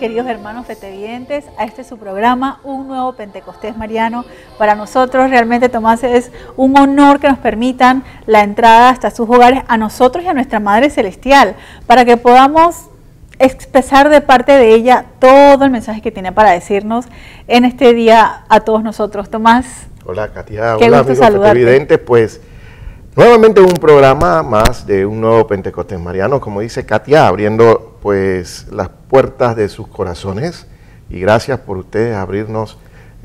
queridos hermanos fetevidentes, a este su programa, Un Nuevo Pentecostés Mariano. Para nosotros realmente, Tomás, es un honor que nos permitan la entrada hasta sus hogares, a nosotros y a nuestra Madre Celestial, para que podamos expresar de parte de ella todo el mensaje que tiene para decirnos en este día a todos nosotros. Tomás. Hola, Katia. Qué hola, gusto amigos saludarte. Fetevidentes. Pues nuevamente un programa más de Un Nuevo Pentecostés Mariano, como dice Katia, abriendo pues las puertas de sus corazones, y gracias por ustedes abrirnos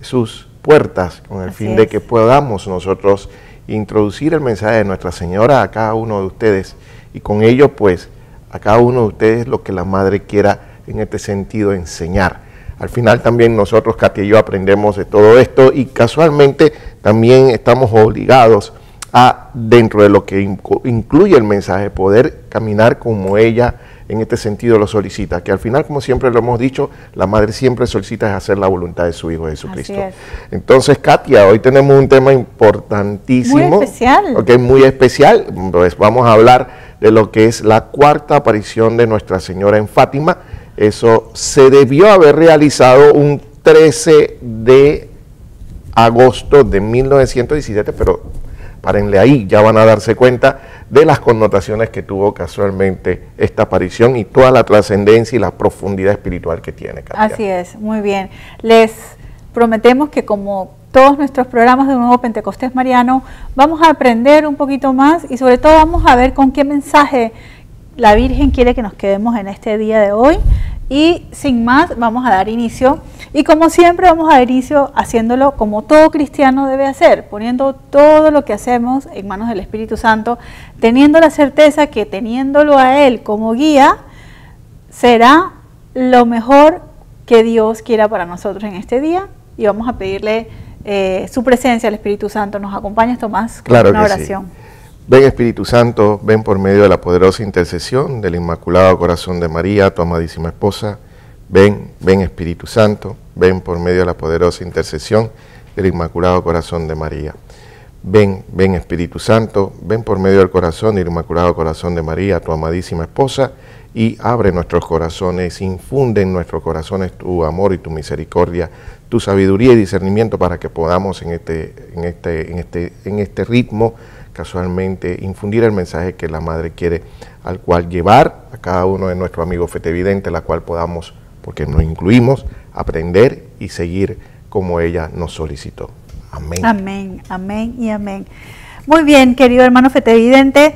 sus puertas con el fin de que podamos nosotros introducir el mensaje de Nuestra Señora a cada uno de ustedes, y con ello pues a cada uno de ustedes lo que la Madre quiera en este sentido enseñar. Al final también nosotros, Katia y yo, aprendemos de todo esto, y casualmente también estamos obligados a, dentro de lo que incluye el mensaje, poder caminar como ella en este sentido lo solicita, que al final, como siempre lo hemos dicho, la Madre siempre solicita es hacer la voluntad de su Hijo Jesucristo. Entonces, Katia, hoy tenemos un tema importantísimo. Muy especial. Okay, muy especial. Pues vamos a hablar de lo que es la cuarta aparición de Nuestra Señora en Fátima. Eso se debió haber realizado un 13 de agosto de 1917, pero párenle ahí, ya van a darse cuenta de las connotaciones que tuvo casualmente esta aparición y toda la trascendencia y la profundidad espiritual que tiene, Katia. Así es, muy bien. Les prometemos que, como todos nuestros programas de Un Nuevo Pentecostés Mariano, vamos a aprender un poquito más y sobre todo vamos a ver con qué mensaje la Virgen quiere que nos quedemos en este día de hoy. Y sin más, vamos a dar inicio, y como siempre vamos a dar inicio haciéndolo como todo cristiano debe hacer, poniendo todo lo que hacemos en manos del Espíritu Santo, teniendo la certeza que teniéndolo a Él como guía, será lo mejor que Dios quiera para nosotros en este día, y vamos a pedirle su presencia al Espíritu Santo. ¿Nos acompañas, Tomás, con una oración? Sí. Ven, Espíritu Santo, ven por medio de la poderosa intercesión del Inmaculado Corazón de María, tu amadísima esposa. Ven, ven, Espíritu Santo, ven por medio de la poderosa intercesión del Inmaculado Corazón de María. Ven, ven, Espíritu Santo, ven por medio del corazón del Inmaculado Corazón de María, tu amadísima esposa, y abre nuestros corazones, infunde en nuestros corazones tu amor y tu misericordia, tu sabiduría y discernimiento, para que podamos en este ritmo casualmente infundir el mensaje que la Madre quiere, al cual llevar a cada uno de nuestros amigos fetevidentes, la cual podamos, porque nos incluimos, aprender y seguir como ella nos solicitó. Amén. Amén, amén y amén. Muy bien, querido hermano fetevidente,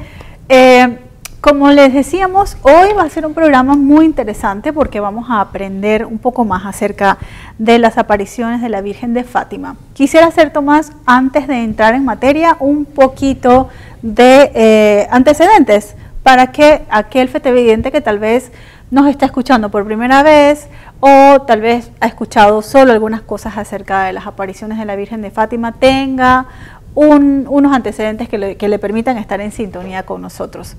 como les decíamos, hoy va a ser un programa muy interesante porque vamos a aprender un poco más acerca de las apariciones de la Virgen de Fátima. Quisiera hacer, Tomás, antes de entrar en materia, un poquito de antecedentes para que aquel fetevidente que tal vez nos está escuchando por primera vez o tal vez ha escuchado solo algunas cosas acerca de las apariciones de la Virgen de Fátima tenga unos antecedentes que le permitan estar en sintonía con nosotros.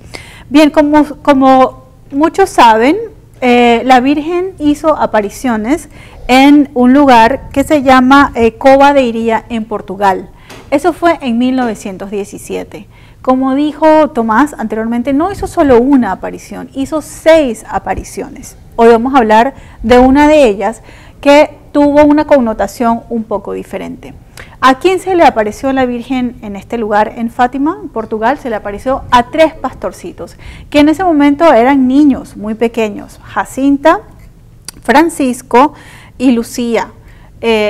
Bien, como muchos saben, la Virgen hizo apariciones en un lugar que se llama Cova de Iria, en Portugal. Eso fue en 1917. Como dijo Tomás anteriormente, no hizo solo una aparición, hizo 6 apariciones. Hoy vamos a hablar de una de ellas que tuvo una connotación un poco diferente. ¿A quién se le apareció la Virgen en este lugar, en Fátima, en Portugal? Se le apareció a 3 pastorcitos, que en ese momento eran niños muy pequeños: Jacinta, Francisco y Lucía.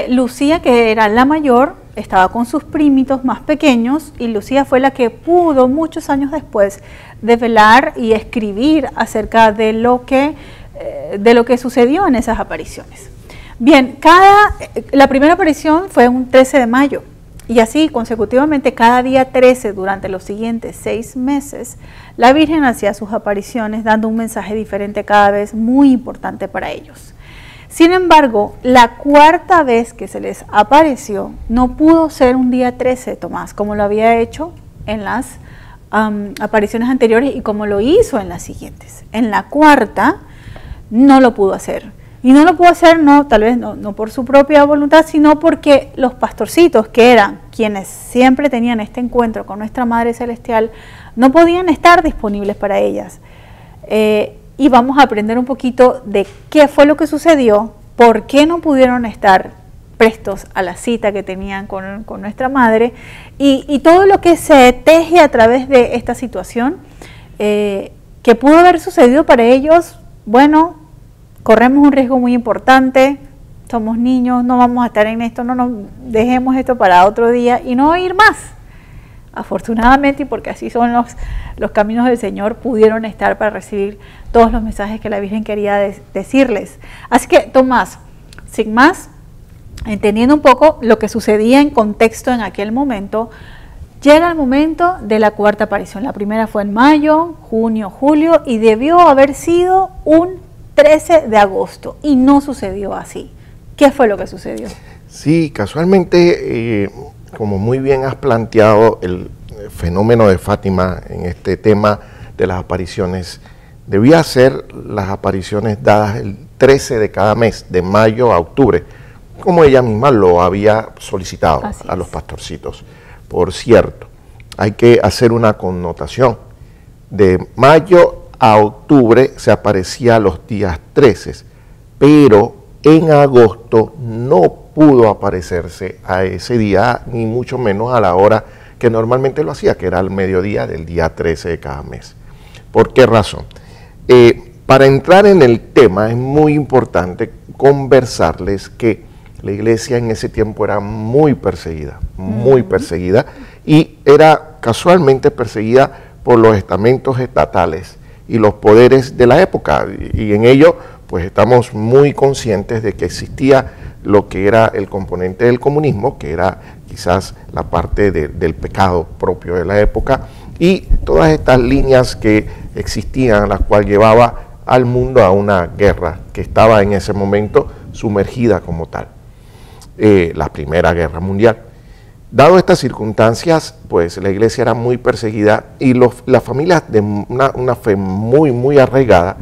Lucía, que era la mayor, estaba con sus primitos más pequeños, y Lucía fue la que pudo muchos años después develar y escribir acerca de lo que sucedió en esas apariciones. Bien, la primera aparición fue un 13 de mayo y así consecutivamente cada día 13 durante los siguientes 6 meses, la Virgen hacía sus apariciones dando un mensaje diferente cada vez, muy importante para ellos. Sin embargo, la cuarta vez que se les apareció no pudo ser un día 13, Tomás, como lo había hecho en las apariciones anteriores y como lo hizo en las siguientes. En la cuarta no lo pudo hacer. Y no lo pudo hacer, tal vez no por su propia voluntad, sino porque los pastorcitos, que eran quienes siempre tenían este encuentro con nuestra Madre Celestial, no podían estar disponibles para ellas. y vamos a aprender un poquito de qué fue lo que sucedió, por qué no pudieron estar prestos a la cita que tenían con nuestra madre y todo lo que se teje a través de esta situación que pudo haber sucedido para ellos. Bueno, corremos un riesgo muy importante, somos niños, no vamos a estar en esto, no nos dejemos esto para otro día y no ir más. Afortunadamente, y porque así son los caminos del Señor, pudieron estar para recibir todos los mensajes que la Virgen quería decirles. Así que, Tomás, sin más, entendiendo un poco lo que sucedía en contexto en aquel momento, llega el momento de la cuarta aparición. La primera fue en mayo, junio, julio, y debió haber sido un 13 de agosto, y no sucedió así. ¿Qué fue lo que sucedió? Sí, casualmente, como muy bien has planteado, el fenómeno de Fátima en este tema de las apariciones, debía ser las apariciones dadas el 13 de cada mes, de mayo a octubre, como ella misma lo había solicitado a los pastorcitos. Por cierto, hay que hacer una connotación. De mayo a octubre se aparecía los días 13, pero en agosto no pudo aparecerse a ese día, ni mucho menos a la hora que normalmente lo hacía, que era al mediodía del día 13 de cada mes. ¿Por qué razón? Para entrar en el tema es muy importante conversarles que la iglesia en ese tiempo era muy perseguida, y era casualmente perseguida por los estamentos estatales y los poderes de la época, y en ello pues estamos muy conscientes de que existía lo que era el componente del comunismo, que era quizás la parte del pecado propio de la época, y todas estas líneas que existían, las cuales llevaba al mundo a una guerra que estaba en ese momento sumergida como tal, la Primera Guerra Mundial. Dado estas circunstancias, pues la iglesia era muy perseguida y las familias de una fe muy arraigada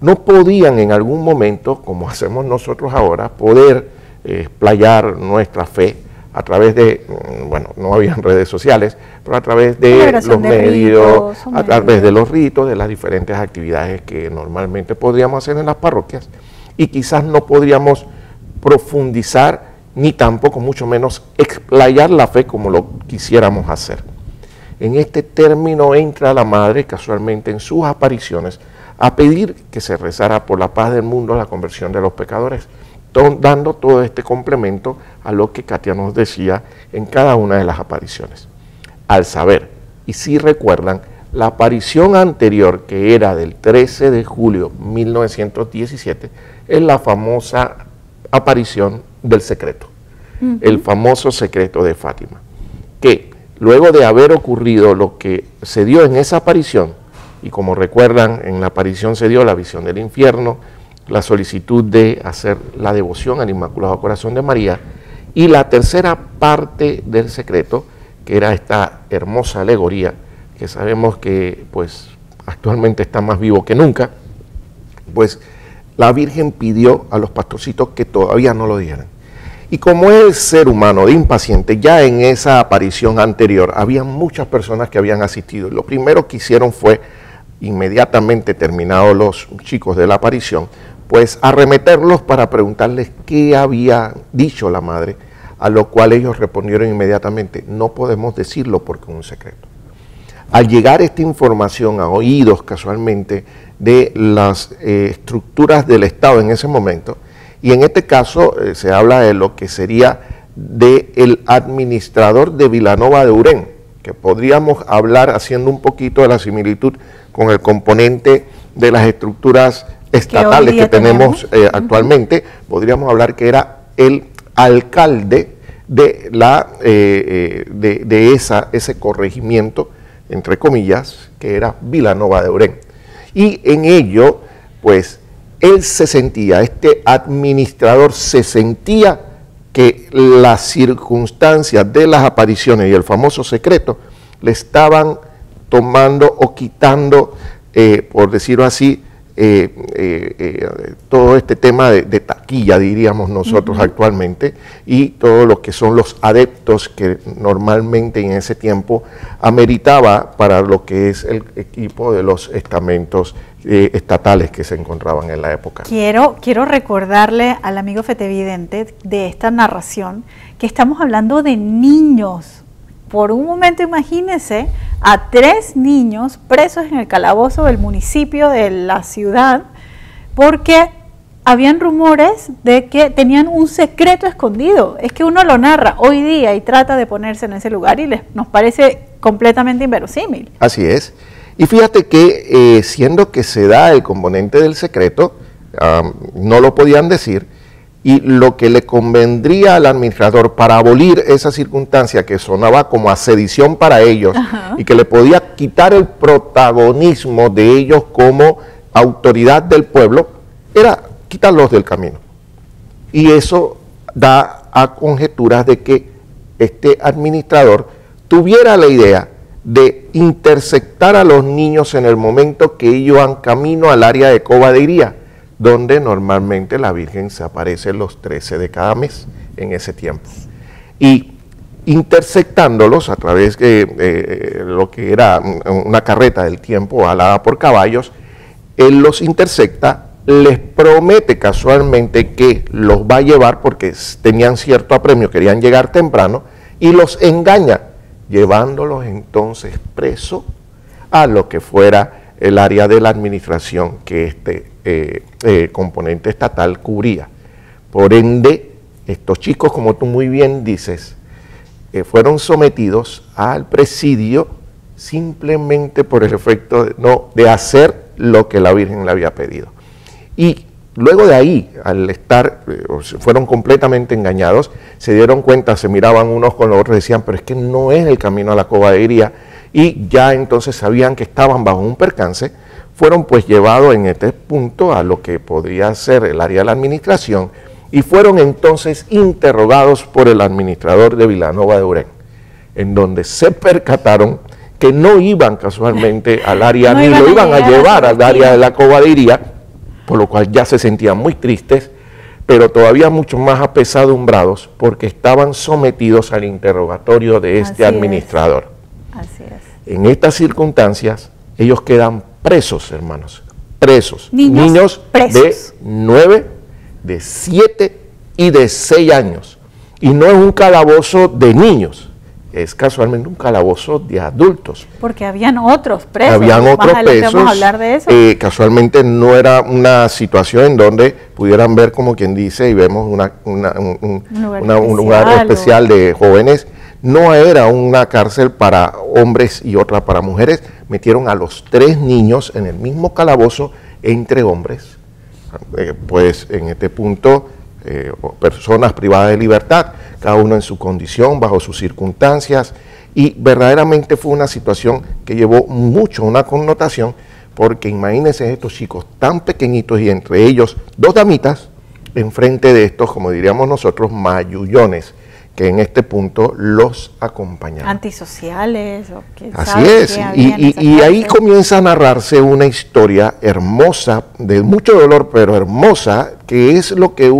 no podían en algún momento, como hacemos nosotros ahora, poder explayar nuestra fe a través de, bueno, no habían redes sociales, pero a través de los medios, a través de los ritos, de las diferentes actividades que normalmente podríamos hacer en las parroquias, y quizás no podríamos profundizar ni tampoco, mucho menos, explayar la fe como lo quisiéramos hacer. En este término entra la Madre, casualmente en sus apariciones, a pedir que se rezara por la paz del mundo, la conversión de los pecadores, dando todo este complemento a lo que Katia nos decía en cada una de las apariciones. Al saber, y si recuerdan, la aparición anterior, que era del 13 de julio de 1917, es la famosa aparición del secreto, el famoso secreto de Fátima, que luego de haber ocurrido lo que se dio en esa aparición, y como recuerdan, en la aparición se dio la visión del infierno, la solicitud de hacer la devoción al Inmaculado Corazón de María, y la tercera parte del secreto, que era esta hermosa alegoría, que sabemos que pues actualmente está más vivo que nunca, pues la Virgen pidió a los pastorcitos que todavía no lo dieran. Y como es ser humano de impaciente, ya en esa aparición anterior había muchas personas que habían asistido. Lo primero que hicieron fue, inmediatamente terminados los chicos de la aparición, pues arremeterlos para preguntarles qué había dicho la Madre, a lo cual ellos respondieron inmediatamente: no podemos decirlo porque es un secreto. Al llegar esta información a oídos casualmente de las estructuras del Estado en ese momento, y en este caso se habla de lo que sería del administrador de Vilanova de Urén, que podríamos hablar haciendo un poquito de la similitud con el componente de las estructuras estatales que tenemos actualmente. Podríamos hablar que era el alcalde de ese corregimiento, entre comillas, que era Vilanova de Urén. Y en ello, pues, él se sentía, este administrador se sentía que las circunstancias de las apariciones y el famoso secreto le estaban tomando o quitando, por decirlo así, todo este tema de taquilla, diríamos nosotros actualmente, y todo lo que son los adeptos que normalmente en ese tiempo ameritaba para lo que es el equipo de los estamentos estatales que se encontraban en la época. Quiero recordarle al amigo fetevidente de esta narración que estamos hablando de niños. Por un momento imagínense a 3 niños presos en el calabozo del municipio de la ciudad porque habían rumores de que tenían un secreto escondido. Es que uno lo narra hoy día y trata de ponerse en ese lugar y nos parece completamente inverosímil. Así es. Y fíjate que siendo que se da el componente del secreto, no lo podían decir, y lo que le convendría al administrador para abolir esa circunstancia que sonaba como a sedición para ellos, ajá, y que le podía quitar el protagonismo de ellos como autoridad del pueblo, era quitarlos del camino. Y eso da a conjeturas de que este administrador tuviera la idea de interceptar a los niños en el momento que ellos van camino al área de Cova de Iría, donde normalmente la Virgen se aparece los 13 de cada mes en ese tiempo. Y interceptándolos a través de lo que era una carreta del tiempo alada por caballos, él los intercepta, les promete casualmente que los va a llevar porque tenían cierto apremio, querían llegar temprano, y los engaña, llevándolos entonces preso a lo que fuera el área de la administración que este componente estatal cubría. Por ende, estos chicos, como tú muy bien dices, fueron sometidos al presidio simplemente por el efecto de hacer lo que la Virgen le había pedido. Y luego de ahí, al estar, fueron completamente engañados, se dieron cuenta, se miraban unos con los otros, decían, pero es que no es el camino a la Cova de Iría, y ya entonces sabían que estaban bajo un percance, fueron pues llevados en este punto a lo que podría ser el área de la administración, y fueron entonces interrogados por el administrador de Vilanova de Urén, en donde se percataron que no iban casualmente al área, ni lo iban a llevar al área de la Cova de Iría, por lo cual ya se sentían muy tristes, pero todavía mucho más apesadumbrados porque estaban sometidos al interrogatorio de este administrador. Así es. En estas circunstancias, ellos quedan presos, hermanos, presos. Niños presos. De 9, de 7 y de 6 años. Y no es un calabozo de niños, es casualmente un calabozo de adultos. Porque habían otros presos. Habían otros presos. Vamos a hablar de eso. Casualmente no era una situación en donde pudieran ver, como quien dice, y vemos un lugar especial de jóvenes. No era una cárcel para hombres y otra para mujeres. Metieron a los 3 niños en el mismo calabozo entre hombres. Pues en este punto, personas privadas de libertad, cada uno en su condición, bajo sus circunstancias, y verdaderamente fue una situación que llevó mucho una connotación, porque imagínense estos chicos tan pequeñitos y entre ellos 2 damitas, enfrente de estos, como diríamos nosotros, mayullones, que en este punto los acompañaban. Antisociales. O así es, y ahí comienza a narrarse una historia hermosa, de mucho dolor, pero hermosa, que es lo que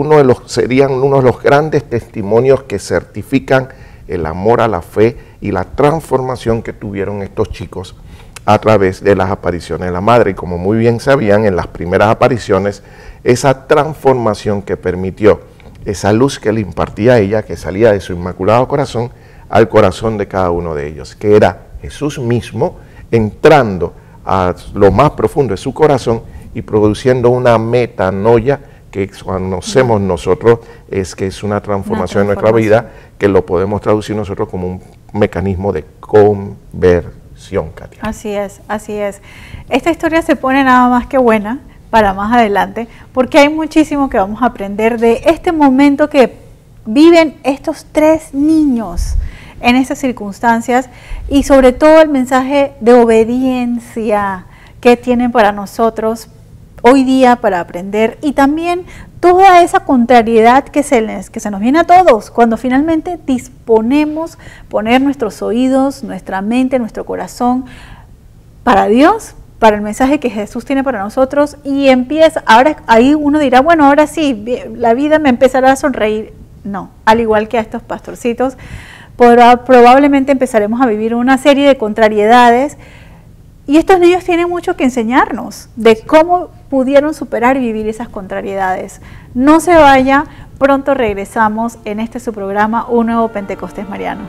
serían uno de los grandes testimonios que certifican el amor a la fe y la transformación que tuvieron estos chicos a través de las apariciones de la Madre. Y como muy bien sabían, en las primeras apariciones, esa transformación que permitió esa luz que le impartía a ella, que salía de su inmaculado corazón al corazón de cada uno de ellos, que era Jesús mismo entrando a lo más profundo de su corazón y produciendo una metanoia que conocemos nosotros, es que es una transformación en nuestra vida, que lo podemos traducir nosotros como un mecanismo de conversión, Katia. Así es, así es. Esta historia se pone nada más que buena para más adelante, porque hay muchísimo que vamos a aprender de este momento que viven estos 3 niños en estas circunstancias, y sobre todo el mensaje de obediencia que tienen para nosotros hoy día para aprender, y también toda esa contrariedad que se nos viene a todos cuando finalmente disponemos poner nuestros oídos, nuestra mente, nuestro corazón para Dios, para el mensaje que Jesús tiene para nosotros, y empieza, ahora ahí uno dirá, bueno, ahora sí, la vida me empezará a sonreír. No, al igual que a estos pastorcitos, probablemente empezaremos a vivir una serie de contrariedades Y estos niños tienen mucho que enseñarnos de cómo pudieron superar y vivir esas contrariedades. No se vaya, pronto regresamos en este su programa, Un Nuevo Pentecostés Mariano.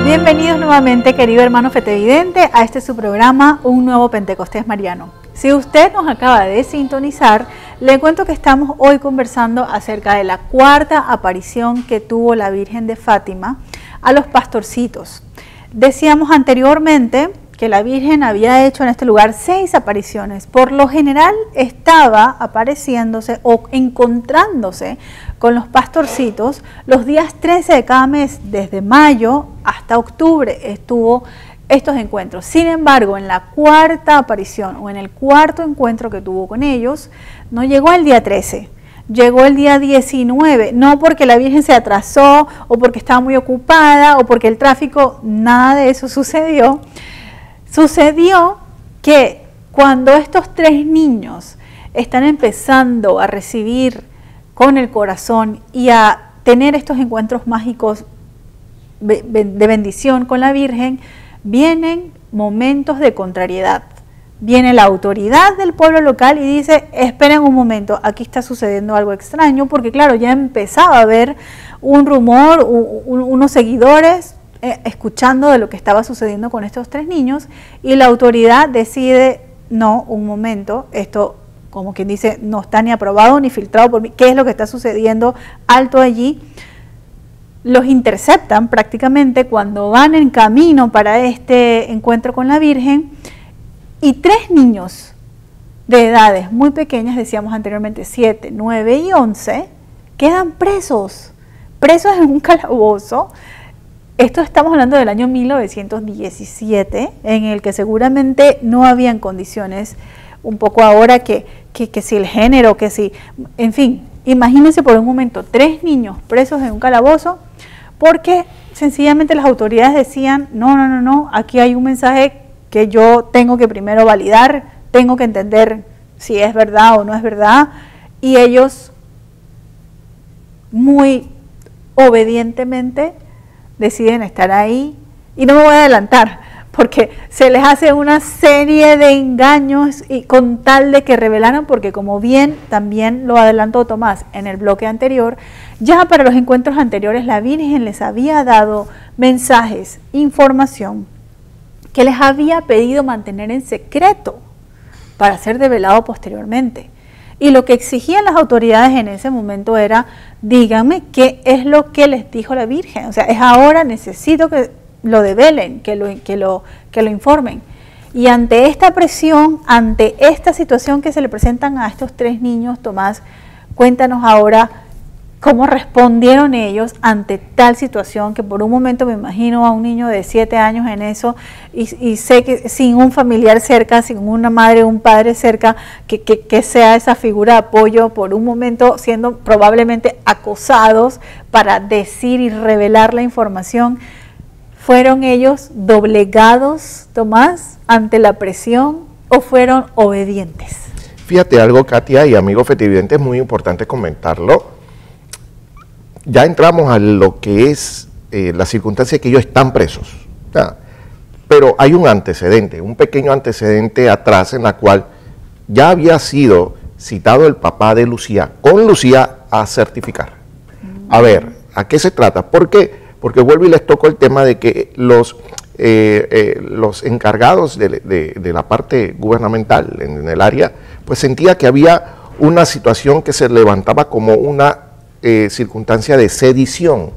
Bienvenidos nuevamente, querido hermano Fetevidente, a este su programa, Un Nuevo Pentecostés Mariano. Si usted nos acaba de sintonizar, le cuento que estamos hoy conversando acerca de la cuarta aparición que tuvo la Virgen de Fátima a los pastorcitos. Decíamos anteriormente que la Virgen había hecho en este lugar 6 apariciones. Por lo general estaba apareciéndose o encontrándose con los pastorcitos los días 13 de cada mes, desde mayo hasta octubre estuvo estos encuentros. Sin embargo, en la cuarta aparición o en el cuarto encuentro que tuvo con ellos, no llegó el día 13, llegó el día 19, no porque la Virgen se atrasó o porque estaba muy ocupada o porque el tráfico, nada de eso sucedió. Sucedió que cuando estos 3 niños están empezando a recibir con el corazón y a tener estos encuentros mágicos de bendición con la Virgen, vienen momentos de contrariedad. Viene la autoridad del pueblo local y dice, esperen un momento, aquí está sucediendo algo extraño, porque claro, ya empezaba a haber un rumor, unos seguidores escuchando de lo que estaba sucediendo con estos 3 niños, y la autoridad decide, no, un momento, esto como quien dice, no está ni aprobado ni filtrado por mí, ¿qué es lo que está sucediendo? Alto allí. Los interceptan prácticamente cuando van en camino para este encuentro con la Virgen, y 3 niños de edades muy pequeñas, decíamos anteriormente 7, 9 y 11, quedan presos en un calabozo. Esto estamos hablando del año 1917, en el que seguramente no habían condiciones, un poco ahora que si el género, que si, en fin, imagínense por un momento 3 niños presos en un calabozo, porque sencillamente las autoridades decían, no, aquí hay un mensaje que yo tengo que primero validar, tengo que entender si es verdad o no es verdad, y ellos muy obedientemente deciden estar ahí. Y no me voy a adelantar, porque se les hace una serie de engaños y con tal de que revelaran, porque como bien también lo adelantó Tomás en el bloque anterior, ya para los encuentros anteriores la Virgen les había dado mensajes, información, que les había pedido mantener en secreto para ser develado posteriormente. Y lo que exigían las autoridades en ese momento era, díganme qué es lo que les dijo la Virgen. O sea, es ahora, necesito que lo develen, que lo informen. Y ante esta presión, ante esta situación que se le presentan a estos 3 niños, Tomás, cuéntanos ahora cómo respondieron ellos ante tal situación, que por un momento me imagino a un niño de 7 años en eso, y sé que sin un familiar cerca, sin una madre o un padre cerca, que sea esa figura de apoyo, por un momento siendo probablemente acosados para decir y revelar la información. ¿Fueron ellos doblegados, Tomás, ante la presión, o fueron obedientes? Fíjate algo, Katia y amigo Fetividente, es muy importante comentarlo. Ya entramos a lo que es la circunstancia de que ellos están presos. Pero hay un antecedente, un pequeño antecedente atrás, en la cual ya había sido citado el papá de Lucía, con Lucía a certificar. A ver, ¿a qué se trata? ¿Por qué? Porque vuelvo y les toco el tema de que los encargados de la parte gubernamental en el área, pues sentía que había una situación que se levantaba como una circunstancia de sedición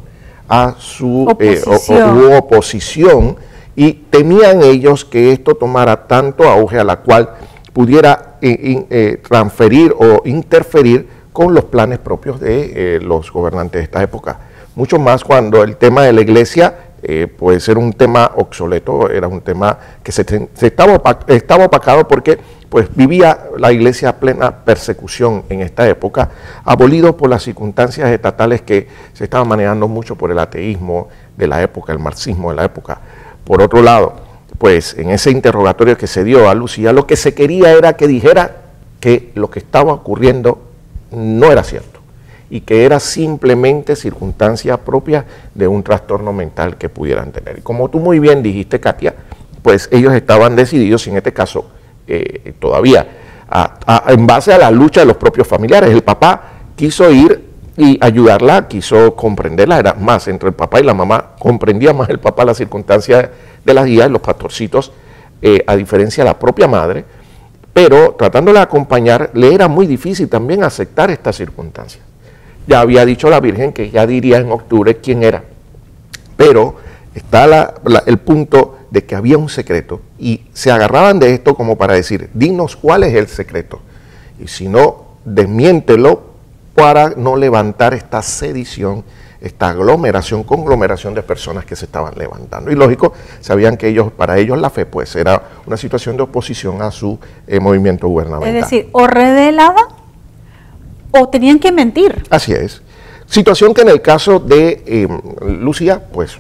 a su oposición, y temían ellos que esto tomara tanto auge a la cual pudiera transferir o interferir con los planes propios de los gobernantes de esta época. Mucho más cuando el tema de la iglesia pues era un tema obsoleto, era un tema que estaba opacado porque pues vivía la iglesia plena persecución en esta época, abolido por las circunstancias estatales que se estaban manejando mucho por el ateísmo de la época, el marxismo de la época. Por otro lado, pues en ese interrogatorio que se dio a Lucía, lo que se quería era que dijera que lo que estaba ocurriendo no era cierto y que era simplemente circunstancia propia de un trastorno mental que pudieran tener. Y como tú muy bien dijiste, Katia, pues ellos estaban decididos, en este caso todavía, en base a la lucha de los propios familiares. El papá quiso ir y ayudarla, quiso comprenderla, era más, entre el papá y la mamá, comprendía más el papá las circunstancias de las guías, los pastorcitos, a diferencia de la propia madre, pero tratándola de acompañar, le era muy difícil también aceptar estas circunstancias. Ya había dicho la Virgen que ya diría en octubre quién era, pero está el punto de que había un secreto y se agarraban de esto como para decir, dinos cuál es el secreto, y si no, desmiéntelo para no levantar esta sedición, esta conglomeración de personas que se estaban levantando. Y lógico, sabían que para ellos la fe pues era una situación de oposición a su movimiento gubernamental. Es decir, o revelaban o tenían que mentir. Así es. Situación que en el caso de Lucía, pues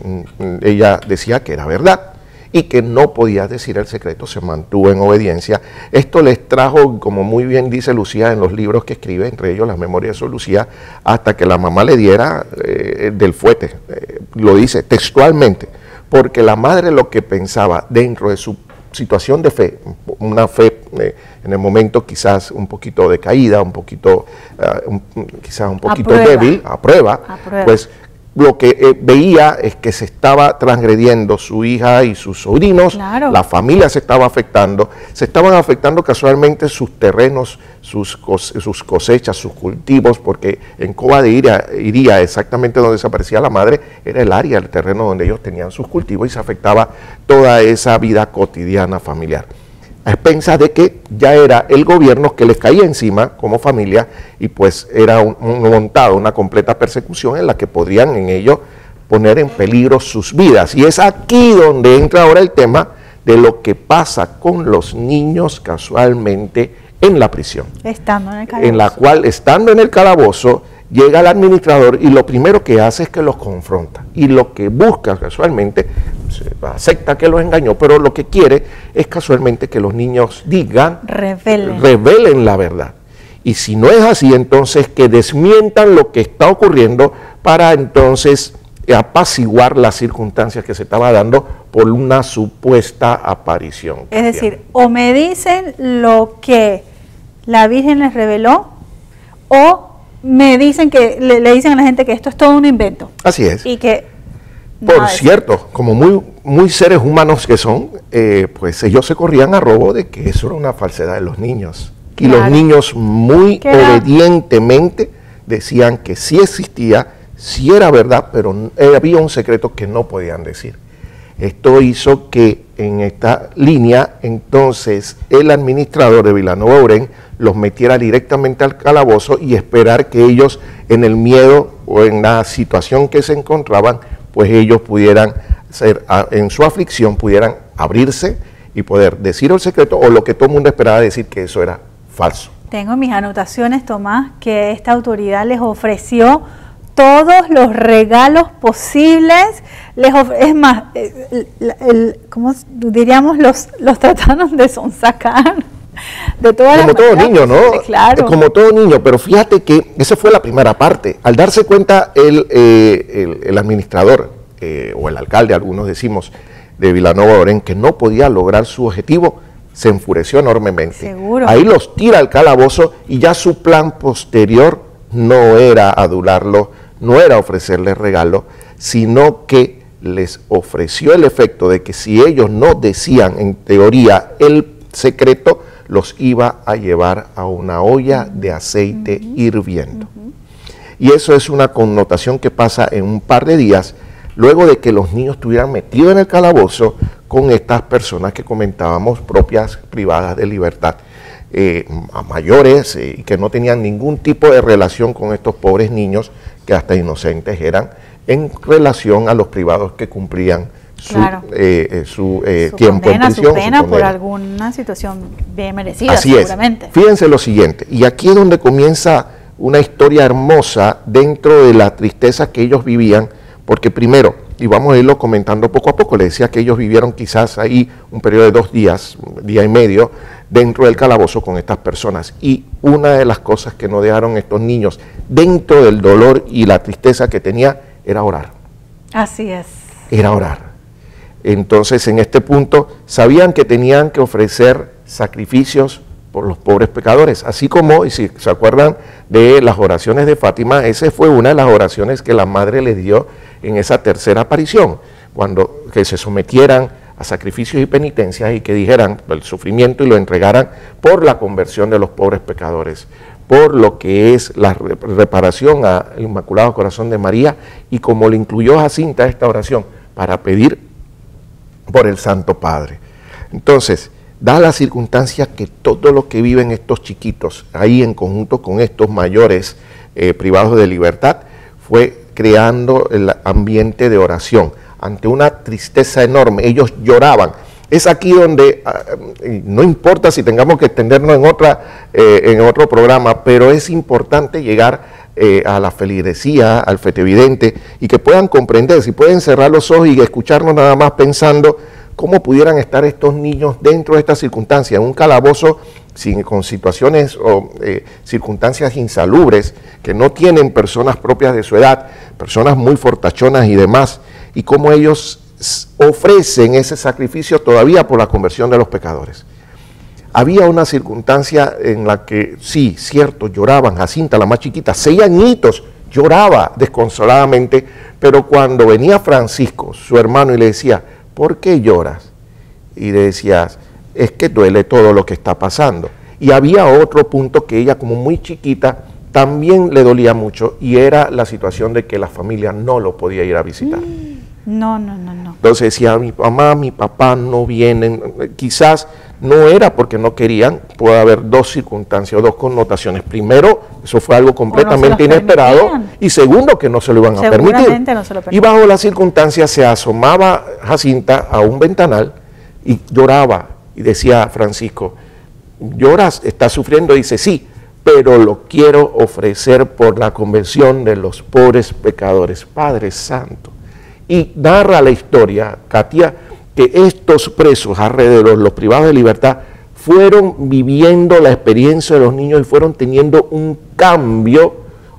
ella decía que era verdad y que no podía decir el secreto, se mantuvo en obediencia. Esto les trajo, como muy bien dice Lucía en los libros que escribe, entre ellos las Memorias de Lucía, hasta que la mamá le diera del fuete, lo dice textualmente, porque la madre lo que pensaba dentro de su situación de fe, una fe en el momento quizás un poquito decaída, un poquito, quizás un poquito débil, a prueba, pues lo que veía es que se estaba transgrediendo su hija y sus sobrinos, claro. La familia se estaba afectando, se estaban afectando casualmente sus terrenos, sus cosechas, sus cultivos, porque en Cova de Iría, exactamente donde desaparecía la madre, era el área, el terreno donde ellos tenían sus cultivos y se afectaba toda esa vida cotidiana familiar. A expensas de que ya era el gobierno que les caía encima como familia y pues era una completa persecución en la que podrían en ello poner en peligro sus vidas. Y es aquí donde entra ahora el tema de lo que pasa con los niños casualmente en la prisión. Estando en el calabozo. En la cual, estando en el calabozo, llega el administrador y lo primero que hace es que los confronta. Y lo que busca casualmente, acepta que los engañó, pero lo que quiere es casualmente que los niños digan, revelen la verdad. Y si no es así, entonces que desmientan lo que está ocurriendo para entonces apaciguar las circunstancias que se estaba dando por una supuesta aparición. Es decir, o me dicen lo que la Virgen les reveló, o me dicen que le dicen a la gente que esto es todo un invento. Así es. Y que por cierto, como muy seres humanos que son, pues ellos se corrían a robo de que eso era una falsedad de los niños. Y claro. Los niños muy obedientemente decían que sí existía, sí era verdad, pero había un secreto que no podían decir. Esto hizo que en esta línea, entonces, el administrador de Vilanova Oren los metiera directamente al calabozo y esperar que ellos, en el miedo o en la situación que se encontraban, pues ellos pudieran ser, en su aflicción, pudieran abrirse y poder decir el secreto o lo que todo el mundo esperaba decir, que eso era falso. Tengo mis anotaciones, Tomás, que esta autoridad les ofreció todos los regalos posibles, es más, ¿cómo diríamos? Los trataron de sonsacar de todas las maneras. Como todo niño, ¿no? Claro. Como todo niño, pero fíjate que esa fue la primera parte. Al darse cuenta el administrador, o el alcalde, algunos decimos, de Vilanova Oren, que no podía lograr su objetivo, se enfureció enormemente. Seguro. Ahí los tira al calabozo y ya su plan posterior no era adularlo, no era ofrecerles regalo, sino que les ofreció el efecto de que si ellos no decían en teoría el secreto, los iba a llevar a una olla de aceite hirviendo. Y eso es una connotación que pasa en un par de días, luego de que los niños estuvieran metidos en el calabozo con estas personas que comentábamos, propias, privadas de libertad, a mayores y que no tenían ningún tipo de relación con estos pobres niños que hasta inocentes eran, en relación a los privados que cumplían su tiempo en prisión. Su pena por alguna situación bien merecida, Así seguramente. Es. Fíjense lo siguiente, y aquí es donde comienza una historia hermosa dentro de la tristeza que ellos vivían, porque primero, y vamos a irlo comentando poco a poco, les decía que ellos vivieron quizás ahí un periodo de 2 días, día y medio, dentro del calabozo con estas personas. Y una de las cosas que no dejaron estos niños, dentro del dolor y la tristeza que tenía, era orar. Así es. Era orar. Entonces, en este punto, sabían que tenían que ofrecer sacrificios por los pobres pecadores, así como, y si se acuerdan de las oraciones de Fátima, esa fue una de las oraciones que la madre les dio en esa tercera aparición, cuando que se sometieran a sacrificios y penitencias y que dijeran el sufrimiento y lo entregaran por la conversión de los pobres pecadores, por lo que es la reparación al Inmaculado Corazón de María, y como le incluyó Jacinta esta oración, para pedir por el Santo Padre. Entonces, da la circunstancia que todo lo que viven estos chiquitos, ahí en conjunto con estos mayores privados de libertad, fue creando el ambiente de oración, ante una tristeza enorme. Ellos lloraban. Es aquí donde, no importa si tengamos que extendernos en otro programa, pero es importante llegar a la feligresía, al fetevidente, y que puedan comprender, si pueden cerrar los ojos y escucharnos nada más pensando cómo pudieran estar estos niños dentro de estas circunstancias, en un calabozo con situaciones o circunstancias insalubres, que no tienen personas propias de su edad, personas muy fortachonas y demás, y cómo ellos ofrecen ese sacrificio todavía por la conversión de los pecadores. Había una circunstancia en la que, sí, cierto, lloraban. Jacinta, la más chiquita, 6 añitos, lloraba desconsoladamente, pero cuando venía Francisco, su hermano, y le decía, ¿por qué lloras? Y le decía, es que duele todo lo que está pasando. Y había otro punto que ella, como muy chiquita, también le dolía mucho, y era la situación de que la familia no lo podía ir a visitar. No. Entonces decía, mi mamá, mi papá no vienen. Quizás no era porque no querían, puede haber 2 circunstancias o 2 connotaciones. Primero, eso fue algo completamente inesperado, y segundo, que no se lo iban a permitir. No se lo permitían. Y bajo las circunstancias se asomaba Jacinta a un ventanal y lloraba, y decía Francisco, ¿lloras? ¿Estás sufriendo? Y dice, sí, pero lo quiero ofrecer por la conversión de los pobres pecadores. Padre Santo. Y narra la historia, Katia, que estos presos alrededor, los privados de libertad, fueron viviendo la experiencia de los niños y fueron teniendo un cambio,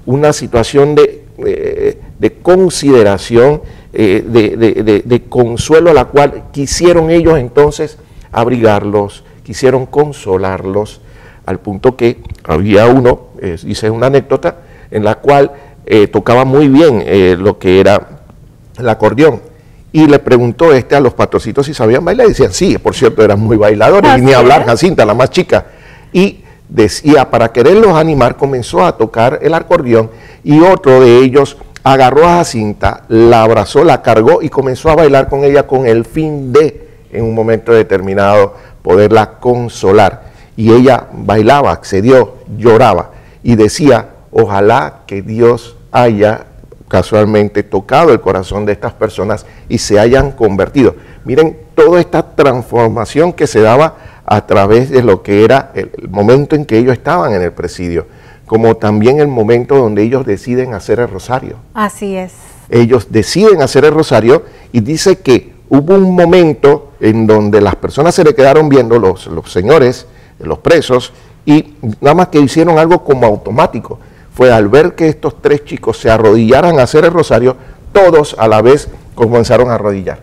una situación de consideración, de consuelo, a la cual quisieron ellos entonces abrigarlos, quisieron consolarlos, al punto que había uno, dice una anécdota, en la cual tocaba muy bien lo que era el acordeón, y le preguntó a los pastorcitos si sabían bailar, y decían sí, por cierto, eran muy bailadores, y ni hablar Jacinta, la más chica, y decía, para quererlos animar, comenzó a tocar el acordeón, y otro de ellos agarró a Jacinta, la abrazó, la cargó, y comenzó a bailar con ella con el fin de, en un momento determinado, poderla consolar, y ella bailaba, accedió, lloraba, y decía, ojalá que Dios haya casualmente tocado el corazón de estas personas y se hayan convertido. Miren toda esta transformación que se daba a través de lo que era el momento en que ellos estaban en el presidio, como también el momento donde ellos deciden hacer el rosario. Así es. Ellos deciden hacer el rosario, y dice que hubo un momento en donde las personas se le quedaron viendo, los señores, los presos, y nada más que hicieron algo como automático. Fue al ver que estos 3 chicos se arrodillaran a hacer el rosario, todos a la vez comenzaron a arrodillar.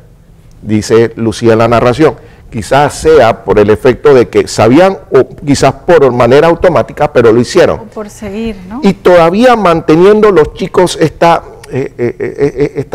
Dice Lucía en la narración, quizás sea por el efecto de que sabían, o quizás por manera automática, pero lo hicieron. O por seguir, ¿no? Y todavía manteniendo los chicos esta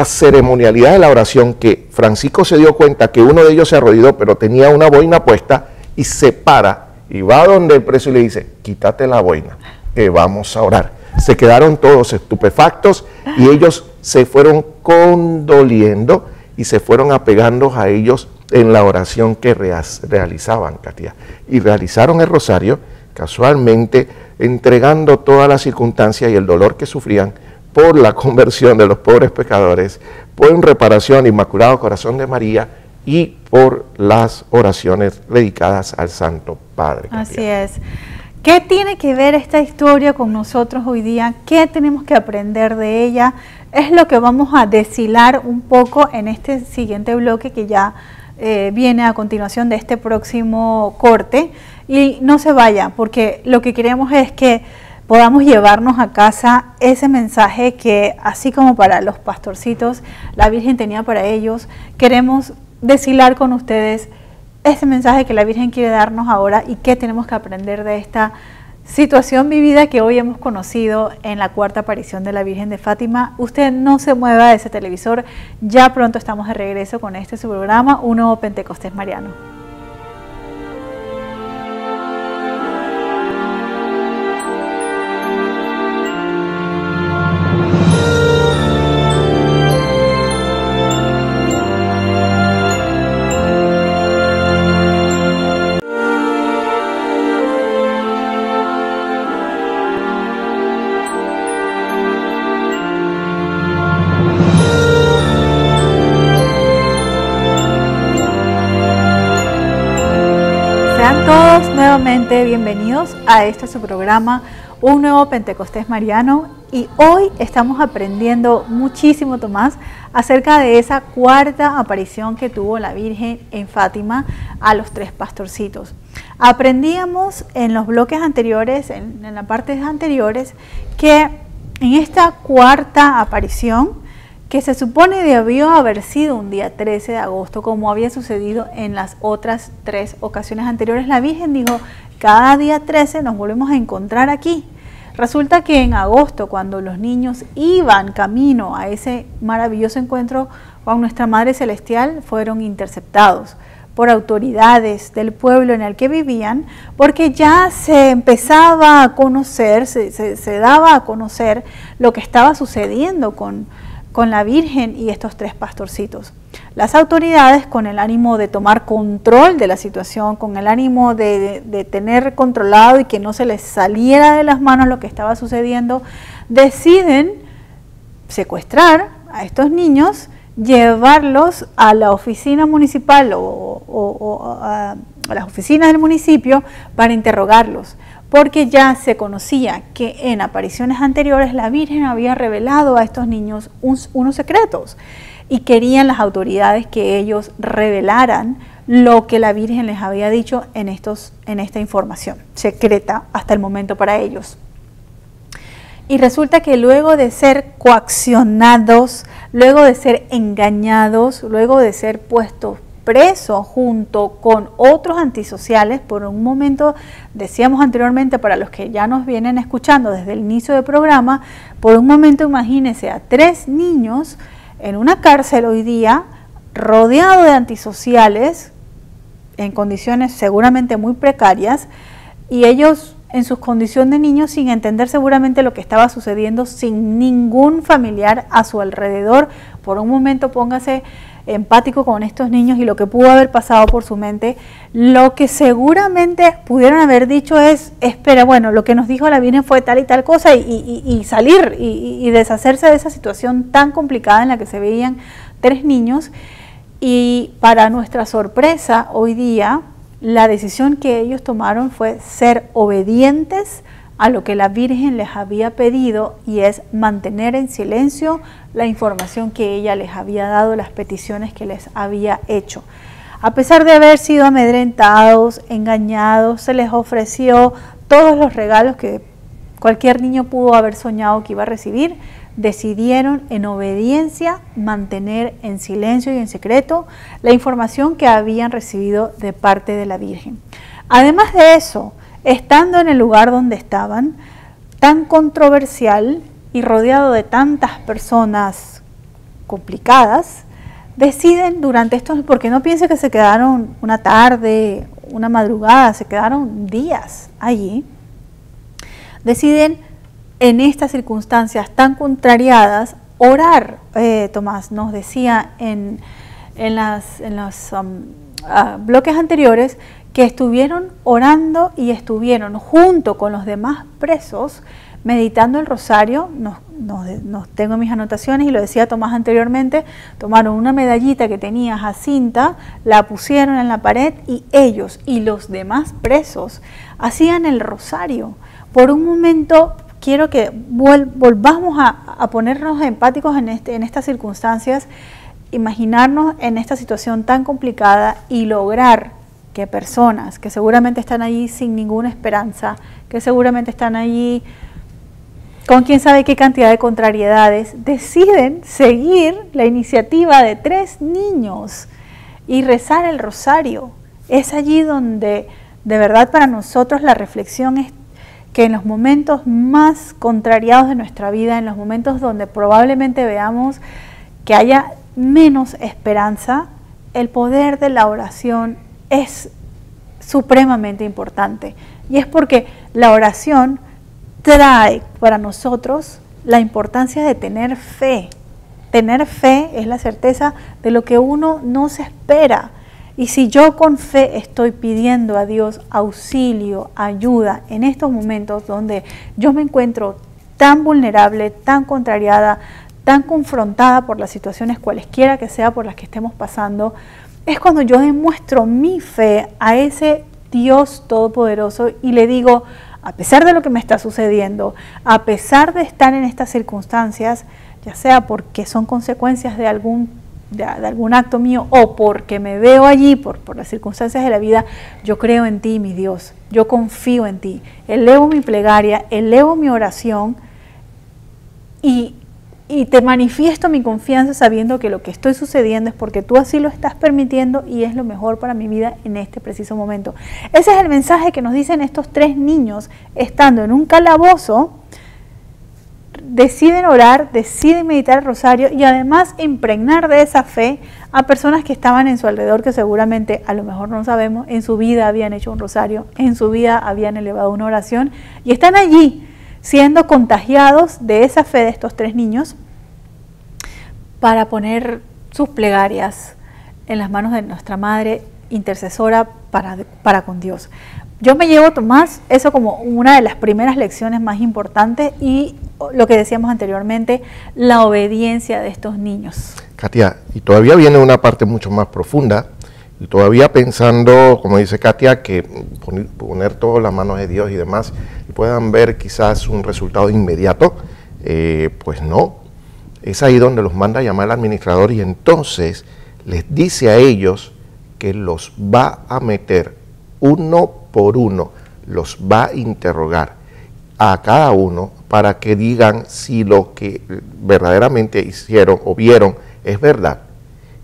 ceremonialidad de la oración, que Francisco se dio cuenta que uno de ellos se arrodilló, pero tenía una boina puesta, y se para, y va donde el preso y le dice, quítate la boina, que vamos a orar. Se quedaron todos estupefactos, y ellos se fueron condoliendo y se fueron apegando a ellos en la oración que realizaban, Katia. Y realizaron el rosario, casualmente, entregando todas las circunstancias y el dolor que sufrían por la conversión de los pobres pecadores, por reparación, Inmaculado Corazón de María, y por las oraciones dedicadas al Santo Padre. Así es. ¿Qué tiene que ver esta historia con nosotros hoy día? ¿Qué tenemos que aprender de ella? Es lo que vamos a deshilar un poco en este siguiente bloque que ya viene a continuación de este próximo corte. Y no se vaya, porque lo que queremos es que podamos llevarnos a casa ese mensaje que, así como para los pastorcitos, la Virgen tenía para ellos. Queremos deshilar con ustedes ese mensaje que la Virgen quiere darnos ahora y qué tenemos que aprender de esta situación vivida que hoy hemos conocido en la cuarta aparición de la Virgen de Fátima. Usted no se mueva de ese televisor, ya pronto estamos de regreso con este su programa, Un Nuevo Pentecostés Mariano. Nuevamente bienvenidos a este su programa Un Nuevo Pentecostés Mariano, y hoy estamos aprendiendo muchísimo, Tomás, acerca de esa cuarta aparición que tuvo la Virgen en Fátima a los tres pastorcitos. Aprendíamos en los bloques anteriores, en las partes anteriores, que en esta cuarta aparición, que se supone debió haber sido un día 13 de agosto, como había sucedido en las otras tres ocasiones anteriores, la Virgen dijo, cada día 13 nos volvemos a encontrar aquí. Resulta que en agosto, cuando los niños iban camino a ese maravilloso encuentro con nuestra Madre Celestial, fueron interceptados por autoridades del pueblo en el que vivían, porque ya se empezaba a conocer, se daba a conocer lo que estaba sucediendo con la Virgen y estos tres pastorcitos. Las autoridades, con el ánimo de tomar control de la situación, con el ánimo de tener controlado y que no se les saliera de las manos lo que estaba sucediendo, deciden secuestrar a estos niños, llevarlos a la oficina municipal o a las oficinas del municipio para interrogarlos, porque ya se conocía que en apariciones anteriores la Virgen había revelado a estos niños unos secretos, y querían las autoridades que ellos revelaran lo que la Virgen les había dicho en esta información secreta hasta el momento para ellos. Y resulta que luego de ser coaccionados, luego de ser engañados, luego de ser puestos presos junto con otros antisociales, por un momento, decíamos anteriormente, para los que ya nos vienen escuchando desde el inicio del programa, por un momento imagínense a 3 niños en una cárcel hoy día, rodeado de antisociales, en condiciones seguramente muy precarias, y ellos en su condición de niños sin entender seguramente lo que estaba sucediendo, sin ningún familiar a su alrededor. Por un momento póngase empático con estos niños y lo que pudo haber pasado por su mente. Lo que seguramente pudieron haber dicho es, espera, bueno, lo que nos dijo la Virgen fue tal y tal cosa, y salir y deshacerse de esa situación tan complicada en la que se veían 3 niños. Y para nuestra sorpresa, hoy día, la decisión que ellos tomaron fue ser obedientes a lo que la Virgen les había pedido, y es mantener en silencio la información que ella les había dado, las peticiones que les había hecho. A pesar de haber sido amedrentados, engañados, se les ofreció todos los regalos que cualquier niño pudo haber soñado que iba a recibir, decidieron en obediencia mantener en silencio y en secreto la información que habían recibido de parte de la Virgen. Además de eso, estando en el lugar donde estaban, tan controversial y rodeado de tantas personas complicadas, deciden durante estos, porque no piense que se quedaron una tarde, una madrugada, se quedaron días allí, deciden en estas circunstancias tan contrariadas orar. Tomás nos decía en los bloques anteriores que estuvieron orando y estuvieron junto con los demás presos meditando el rosario, tengo en mis anotaciones y lo decía Tomás anteriormente, tomaron una medallita que tenía Jacinta, la pusieron en la pared y ellos y los demás presos hacían el rosario. Por un momento quiero que volvamos a ponernos empáticos en estas circunstancias, imaginarnos en esta situación tan complicada y lograr que personas que seguramente están allí sin ninguna esperanza, que seguramente están allí con quién sabe qué cantidad de contrariedades, deciden seguir la iniciativa de 3 niños y rezar el rosario. Es allí donde de verdad para nosotros la reflexión es que en los momentos más contrariados de nuestra vida, en los momentos donde probablemente veamos que haya menos esperanza, el poder de la oración es supremamente importante. Y es porque la oración trae para nosotros la importancia de tener fe. Tener fe es la certeza de lo que uno no se espera. Y si yo con fe estoy pidiendo a Dios auxilio, ayuda, en estos momentos donde yo me encuentro tan vulnerable, tan contrariada, tan confrontada por las situaciones cualesquiera que sea por las que estemos pasando, es cuando yo demuestro mi fe a ese Dios todopoderoso y le digo, a pesar de lo que me está sucediendo, a pesar de estar en estas circunstancias, ya sea porque son consecuencias de algún acto mío o porque me veo allí por las circunstancias de la vida, yo creo en ti, mi Dios, yo confío en ti, elevo mi plegaria, elevo mi oración y te manifiesto mi confianza sabiendo que lo que estoy sucediendo es porque tú así lo estás permitiendo y es lo mejor para mi vida en este preciso momento. Ese es el mensaje que nos dicen estos 3 niños estando en un calabozo. Deciden orar, deciden meditar el rosario y además impregnar de esa fe a personas que estaban en su alrededor, que seguramente, a lo mejor no sabemos, en su vida habían hecho un rosario, en su vida habían elevado una oración y están allí siendo contagiados de esa fe de estos 3 niños para poner sus plegarias en las manos de nuestra Madre intercesora para con Dios. Yo me llevo, Tomás, eso como una de las primeras lecciones más importantes y lo que decíamos anteriormente, la obediencia de estos niños. Katia, y todavía viene una parte mucho más profunda, y todavía pensando, como dice Katia, que poner todo en las manos de Dios y demás, y puedan ver quizás un resultado inmediato, pues no. Es ahí donde los manda a llamar al administrador y entonces les dice a ellos que los va a meter uno por uno, los va a interrogar a cada uno para que digan si lo que verdaderamente hicieron o vieron es verdad,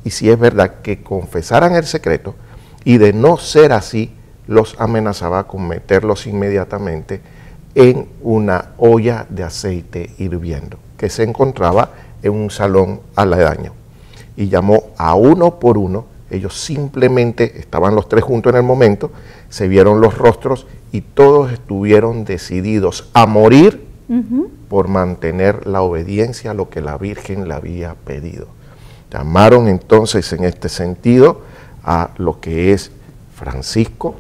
y si es verdad que confesaran el secreto, y de no ser así, los amenazaba con meterlos inmediatamente en una olla de aceite hirviendo, que se encontraba en un salón aledaño. Y llamó a uno por uno, ellos simplemente estaban los 3 juntos en el momento, se vieron los rostros y todos estuvieron decididos a morir por mantener la obediencia a lo que la Virgen le había pedido. Llamaron entonces en este sentido a lo que es Francisco.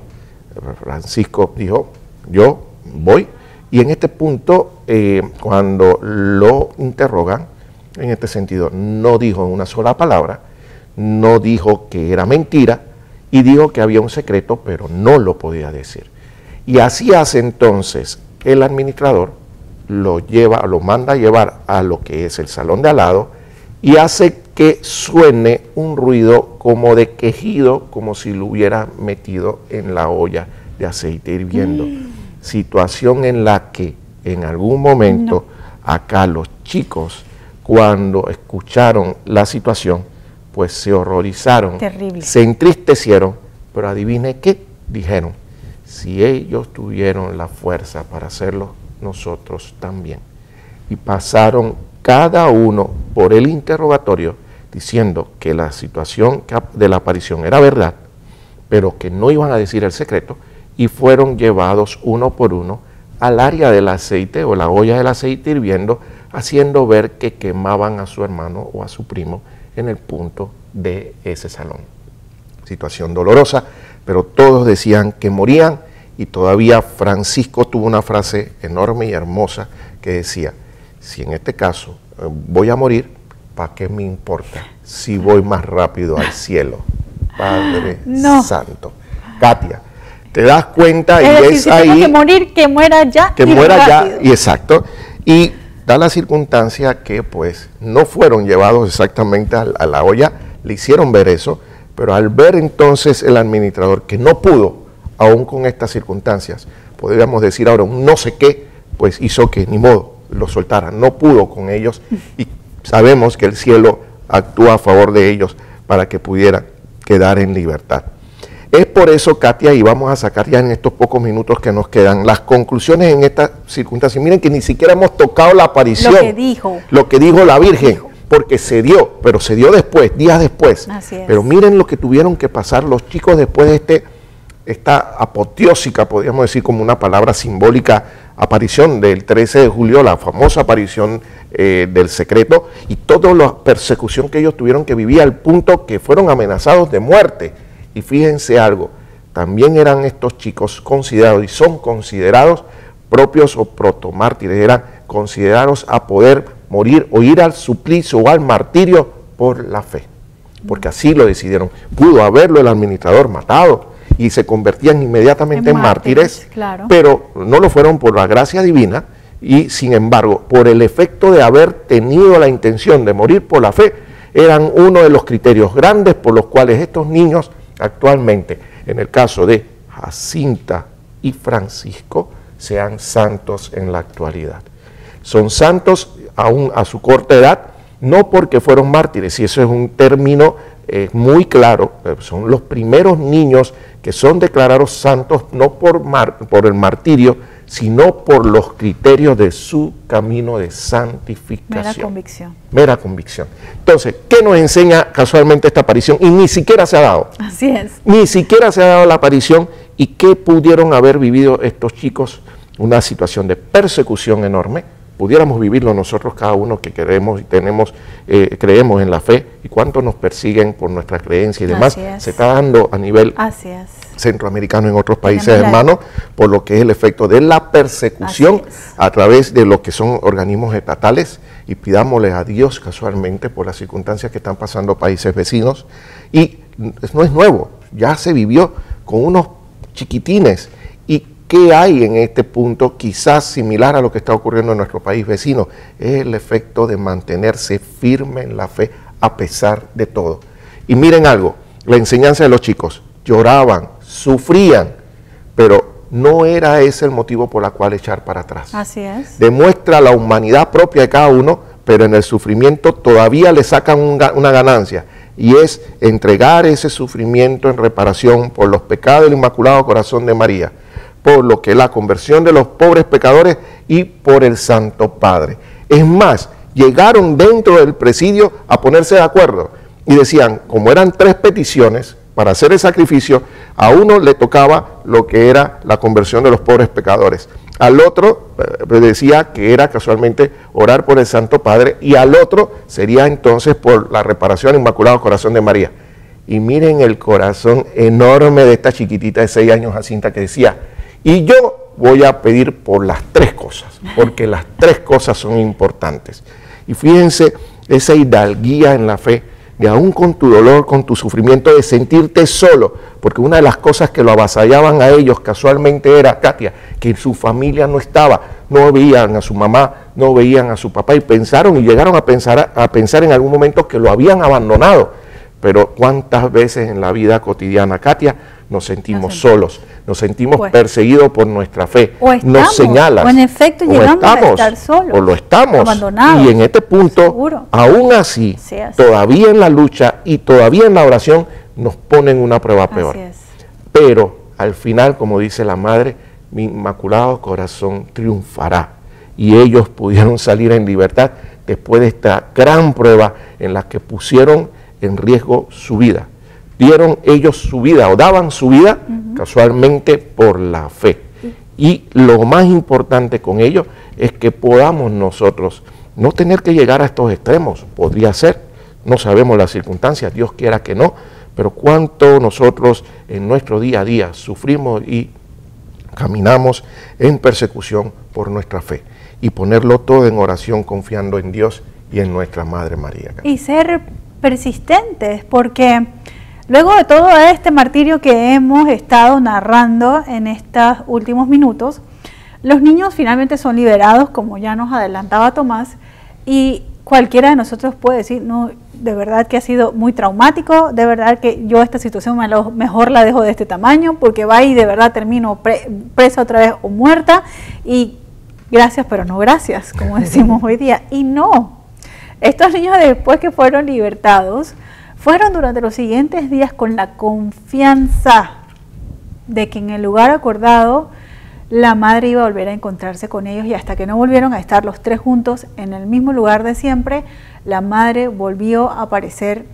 Francisco dijo, yo voy. Y en este punto, cuando lo interrogan, en este sentido, no dijo una sola palabra, no dijo que era mentira, y dijo que había un secreto, pero no lo podía decir. Y así hace entonces el administrador, lo manda a llevar a lo que es el salón de al lado, y hace que suene un ruido como de quejido, como si lo hubiera metido en la olla de aceite hirviendo. Situación en la que en algún momento acá los chicos, cuando escucharon la situación, pues se horrorizaron, terrible, se entristecieron, pero adivine qué, dijeron, si ellos tuvieron la fuerza para hacerlo, nosotros también. Y pasaron cada uno por el interrogatorio diciendo que la situación de la aparición era verdad, pero que no iban a decir el secreto, y fueron llevados uno por uno al área del aceite o la olla del aceite hirviendo, haciendo ver que quemaban a su hermano o a su primo en el punto de ese salón. Situación dolorosa, pero todos decían que morían, y todavía Francisco tuvo una frase enorme y hermosa que decía, si en este caso voy a morir, ¿para qué me importa si voy más rápido al cielo? Padre Santo. Katia, te das cuenta, y decir, es si ahí... tengo que morir, que muera ya. Que muera rápido. ya, y exacto. Y da la circunstancia que pues no fueron llevados exactamente a la olla, le hicieron ver eso, pero al ver entonces el administrador que no pudo, aún con estas circunstancias, podríamos decir ahora un no sé qué, pues hizo que ni modo lo soltaran, no pudo con ellos, y sabemos que el cielo actúa a favor de ellos para que pudieran quedar en libertad. Es por eso, Katia, y vamos a sacar ya en estos pocos minutos que nos quedan las conclusiones en esta circunstancia. Miren que ni siquiera hemos tocado la aparición. Lo que dijo la Virgen, porque se dio, pero se dio después, días después. Así es. Pero miren lo que tuvieron que pasar los chicos después de esta apoteósica, podríamos decir como una palabra simbólica, aparición del 13 de julio, la famosa aparición del secreto, y toda la persecución que ellos tuvieron que vivir al punto que fueron amenazados de muerte. Y fíjense algo, también eran estos chicos considerados y son considerados propios o protomártires, eran considerados a poder morir o ir al suplicio o al martirio por la fe, porque así lo decidieron. Pudo haberlo el administrador matado y se convertían inmediatamente en mártires, claro. Pero no lo fueron por la gracia divina y sin embargo por el efecto de haber tenido la intención de morir por la fe, eran uno de los criterios grandes por los cuales estos niños actualmente, en el caso de Jacinta y Francisco, sean santos en la actualidad. Son santos aún a su corta edad, no porque fueron mártires, y eso es un término muy claro, son los primeros niños que son declarados santos no por el martirio, sino por los criterios de su camino de santificación. Mera convicción. Mera convicción. Entonces, ¿qué nos enseña casualmente esta aparición? Y ni siquiera se ha dado. Así es. Ni siquiera se ha dado la aparición. ¿Y qué pudieron haber vivido estos chicos? Una situación de persecución enorme. Pudiéramos vivirlo nosotros, cada uno que queremos y creemos en la fe, y cuánto nos persiguen por nuestra creencia y demás. Se está dando a nivel centroamericano en otros países hermanos, por lo que es el efecto de la persecución a través de lo que son organismos estatales, y pidámosle a Dios casualmente por las circunstancias que están pasando países vecinos. Y no es nuevo, ya se vivió con unos chiquitines. ¿Y qué hay en este punto quizás similar a lo que está ocurriendo en nuestro país vecino? Es el efecto de mantenerse firme en la fe a pesar de todo. Y miren algo, la enseñanza de los chicos, lloraban, sufrían, pero no era ese el motivo por el cual echar para atrás. Así es. Demuestra la humanidad propia de cada uno, pero en el sufrimiento todavía le sacan una ganancia, y es entregar ese sufrimiento en reparación por los pecados del Inmaculado Corazón de María, por lo que es la conversión de los pobres pecadores y por el Santo Padre. Es más, llegaron dentro del presidio a ponerse de acuerdo y decían, como eran 3 peticiones para hacer el sacrificio, a uno le tocaba lo que era la conversión de los pobres pecadores, al otro decía que era casualmente orar por el Santo Padre, y al otro sería entonces por la reparación del Inmaculado Corazón de María. Y miren el corazón enorme de esta chiquitita de 6 años, Jacinta, que decía, y yo voy a pedir por las 3 cosas, porque las 3 cosas son importantes. Y fíjense esa hidalguía en la fe, de aún con tu dolor, con tu sufrimiento, de sentirte solo, porque una de las cosas que lo avasallaban a ellos casualmente era, Katia, que su familia no estaba, no veían a su mamá, no veían a su papá, y pensaron y llegaron a pensar en algún momento que lo habían abandonado. Pero ¿cuántas veces en la vida cotidiana, Katia, nos sentimos solos, nos sentimos perseguidos por nuestra fe, nos señalan, o en efecto llegamos a estar solos, o lo estamos, abandonados, y en este punto, aún así, todavía en la lucha y todavía en la oración, nos ponen una prueba peor. Pero al final, como dice la Madre, mi Inmaculado Corazón triunfará, y ellos pudieron salir en libertad después de esta gran prueba en la que pusieron en riesgo su vida. Dieron ellos su vida o daban su vida casualmente por la fe. Y lo más importante con ello es que podamos nosotros no tener que llegar a estos extremos. Podría ser, no sabemos las circunstancias, Dios quiera que no, pero cuánto nosotros en nuestro día a día sufrimos y caminamos en persecución por nuestra fe. y ponerlo todo en oración confiando en Dios y en nuestra Madre María. Y ser persistentes, porque luego de todo este martirio que hemos estado narrando en estos últimos minutos, los niños finalmente son liberados, como ya nos adelantaba Tomás, y cualquiera de nosotros puede decir, no, de verdad que ha sido muy traumático, de verdad que yo esta situación mejor la dejo de este tamaño, porque va y de verdad termino presa otra vez o muerta, y gracias pero no gracias, como decimos hoy día. Y no, estos niños después que fueron libertados, fueron durante los siguientes días con la confianza de que en el lugar acordado la madre iba a volver a encontrarse con ellos, y hasta que no volvieron a estar los tres juntos en el mismo lugar de siempre, la madre volvió a aparecer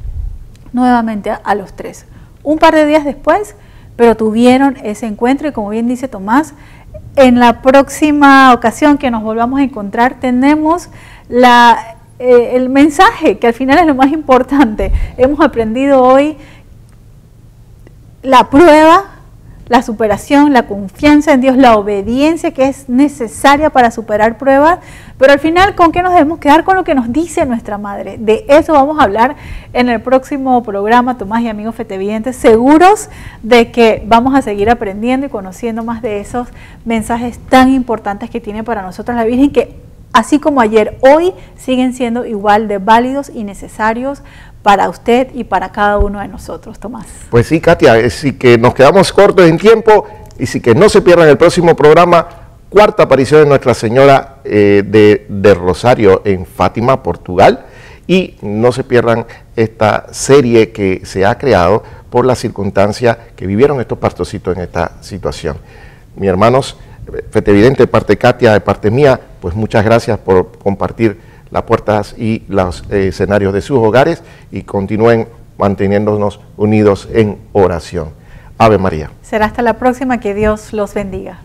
nuevamente a los tres. Un par de días después, pero tuvieron ese encuentro, y como bien dice Tomás, en la próxima ocasión que nos volvamos a encontrar tenemos el mensaje, que al final es lo más importante. Hemos aprendido hoy la prueba, la superación, la confianza en Dios, la obediencia que es necesaria para superar pruebas, pero al final, ¿con qué nos debemos quedar? Con lo que nos dice nuestra madre. De eso vamos a hablar en el próximo programa, Tomás y amigos fetevidentes, seguros de que vamos a seguir aprendiendo y conociendo más de esos mensajes tan importantes que tiene para nosotros la Virgen, que así como ayer, hoy siguen siendo igual de válidos y necesarios para usted y para cada uno de nosotros, Tomás. Pues sí, Katia, sí que nos quedamos cortos en tiempo, y sí que no se pierdan el próximo programa, cuarta aparición de Nuestra Señora de Rosario en Fátima, Portugal, y no se pierdan esta serie que se ha creado por la circunstancia que vivieron estos pastorcitos en esta situación. Mis hermanos, fetevidente, de parte de Katia, de parte mía, pues muchas gracias por compartir las puertas y los escenarios de sus hogares, y continúen manteniéndonos unidos en oración. Ave María. Será hasta la próxima, que Dios los bendiga.